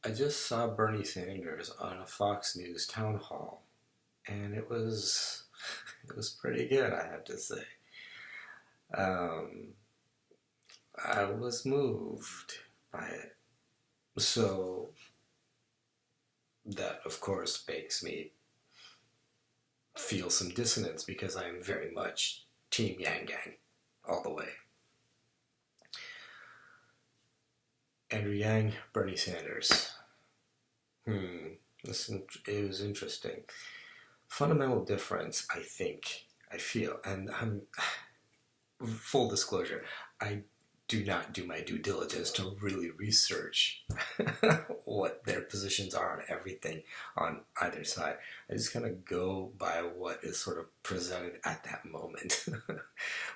I just saw Bernie Sanders on a Fox News town hall, and it was pretty good, I have to say. Um, I was moved by it. So that, of course, makes me feel some dissonance because I'm very much Team Yang Gang all the way. Andrew Yang, Bernie Sanders. It was interesting. Fundamental difference, I think, I feel, and I'm full disclosure, I do not do my due diligence to really research what their positions are on everything on either side. I just kind of go by what is sort of presented at that moment,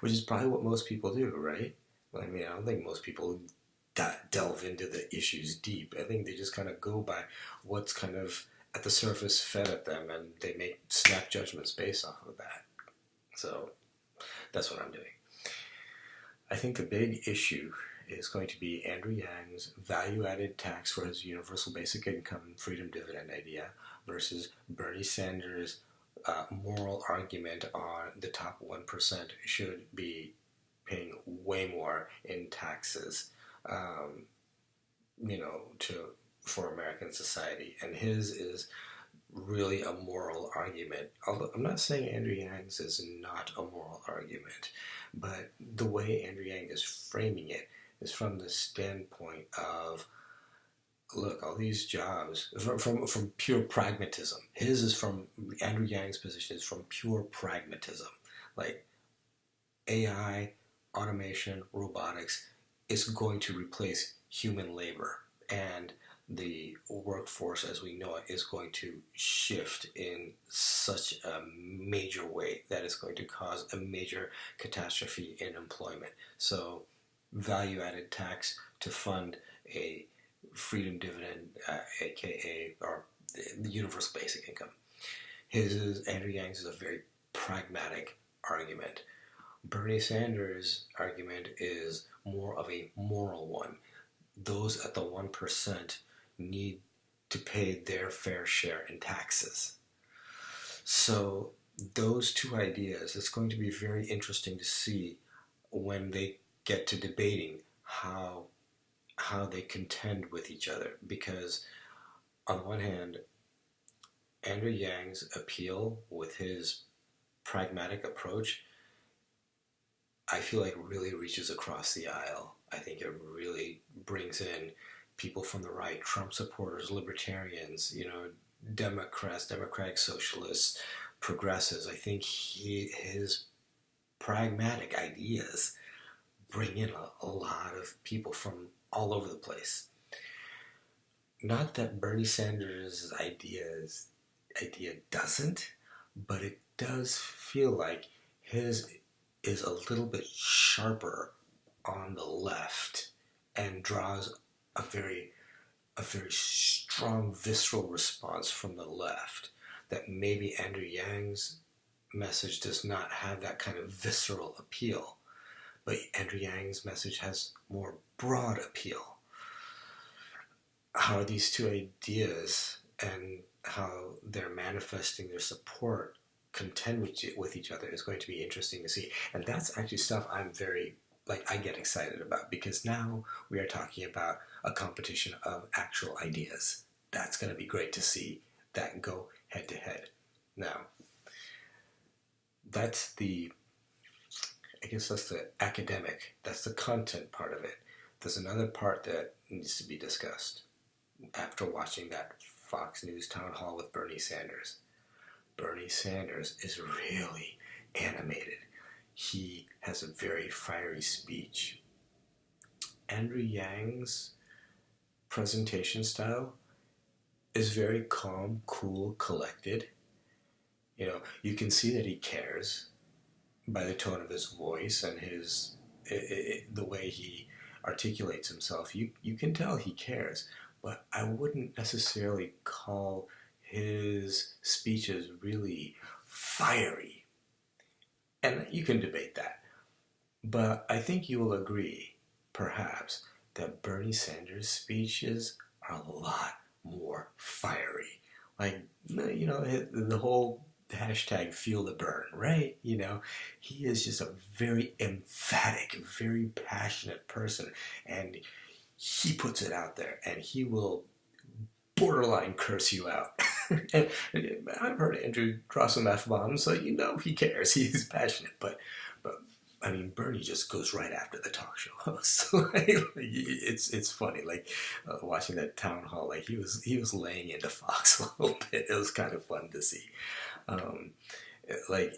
which is probably what most people do, right? I mean, I don't think most people delve into the issues deep. I think they just kind of go by what's kind of at the surface fed at them, and they make snap judgments based off of that. So that's what I'm doing. I think the big issue is going to be Andrew Yang's value-added tax for his universal basic income freedom dividend idea versus Bernie Sanders' moral argument on the top 1% should be paying way more in taxes, um, for American society. And his is really a moral argument. Although I'm not saying Andrew Yang's is not a moral argument, but the way Andrew Yang is framing it is from the standpoint of, look, all these jobs from pure pragmatism. His is from Andrew Yang's position is from pure pragmatism, like AI, automation, robotics is going to replace human labor, and the workforce as we know it is going to shift in such a major way that is going to cause a major catastrophe in employment. So, value added tax to fund a freedom dividend, aka or the universal basic income. Andrew Yang's is a very pragmatic argument. Bernie Sanders' argument is more of a moral one. Those at the 1% need to pay their fair share in taxes. So those two ideas, it's going to be very interesting to see when they get to debating how they contend with each other. Because on the one hand, Andrew Yang's appeal with his pragmatic approach, I feel like really reaches across the aisle. I think it really brings in people from the right, Trump supporters, libertarians, Democrats, democratic socialists, progressives. I think his pragmatic ideas bring in a lot of people from all over the place. Not that Bernie Sanders' idea doesn't, but it does feel like his is a little bit sharper on the left and draws a very strong visceral response from the left that maybe Andrew Yang's message does not have that kind of visceral appeal, but Andrew Yang's message has more broad appeal. How these two ideas and how they're manifesting their support contend with each other is going to be interesting to see. And that's actually stuff I get excited about, because now we are talking about a competition of actual ideas. That's going to be great to see that go head to head. Now, that's the academic, that's the content part of it. There's another part that needs to be discussed after watching that Fox News town hall with Bernie Sanders. Bernie Sanders is really animated. He has a very fiery speech. Andrew Yang's presentation style is very calm, cool, collected. You can see that he cares by the tone of his voice and the way he articulates himself. You can tell he cares, but I wouldn't necessarily call his speeches really fiery. And you can debate that. But I think you will agree, perhaps, that Bernie Sanders' speeches are a lot more fiery. Like, the whole hashtag feel the burn, right? He is just a very emphatic, very passionate person, and he puts it out there, and he will borderline curse you out. And I've heard Andrew draw some F-bombs, so he cares. He's passionate, but I mean, Bernie just goes right after the talk show host. It's funny, like watching that town hall. Like he was laying into Fox a little bit. It was kind of fun to see. Um, like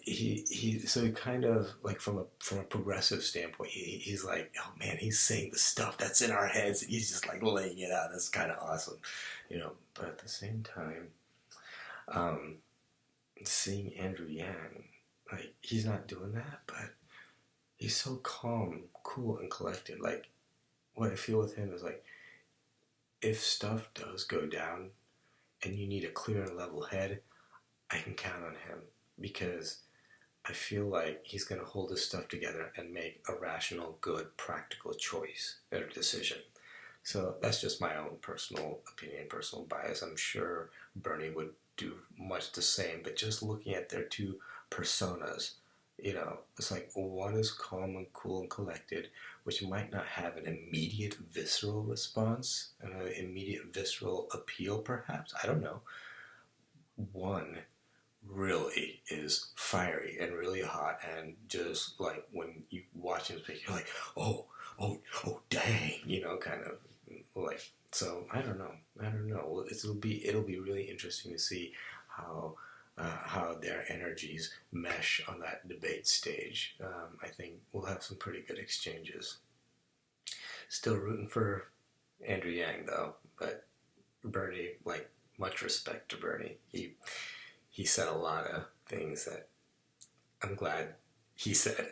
so he kind of like from a progressive standpoint, he's like, oh man, he's saying the stuff that's in our heads, and he's just like laying it out. That's kind of awesome, But at the same time, um, seeing Andrew Yang, like he's not doing that, but he's so calm, cool, and collected. Like, what I feel with him is like, if stuff does go down and you need a clear and level head, I can count on him because I feel like he's going to hold his stuff together and make a rational, good, practical choice or decision. So that's just my own personal opinion, personal bias. I'm sure Bernie would do much the same, but just looking at their two personas, it's like one is calm and cool and collected, which might not have an immediate visceral response, an immediate visceral appeal perhaps, I don't know. One really is fiery and really hot, and just like when you watch him speak, you're like, oh, dang, kind of like. So I don't know. It'll be really interesting to see how their energies mesh on that debate stage. I think we'll have some pretty good exchanges. Still rooting for Andrew Yang though, but Bernie, like, much respect to Bernie. He said a lot of things that I'm glad he said.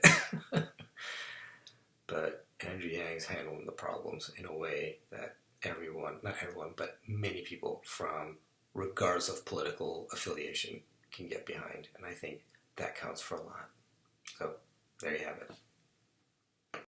But Andrew Yang's handling the problems in a way that not everyone, but many people from, regardless of political affiliation, can get behind. And I think that counts for a lot. So there you have it.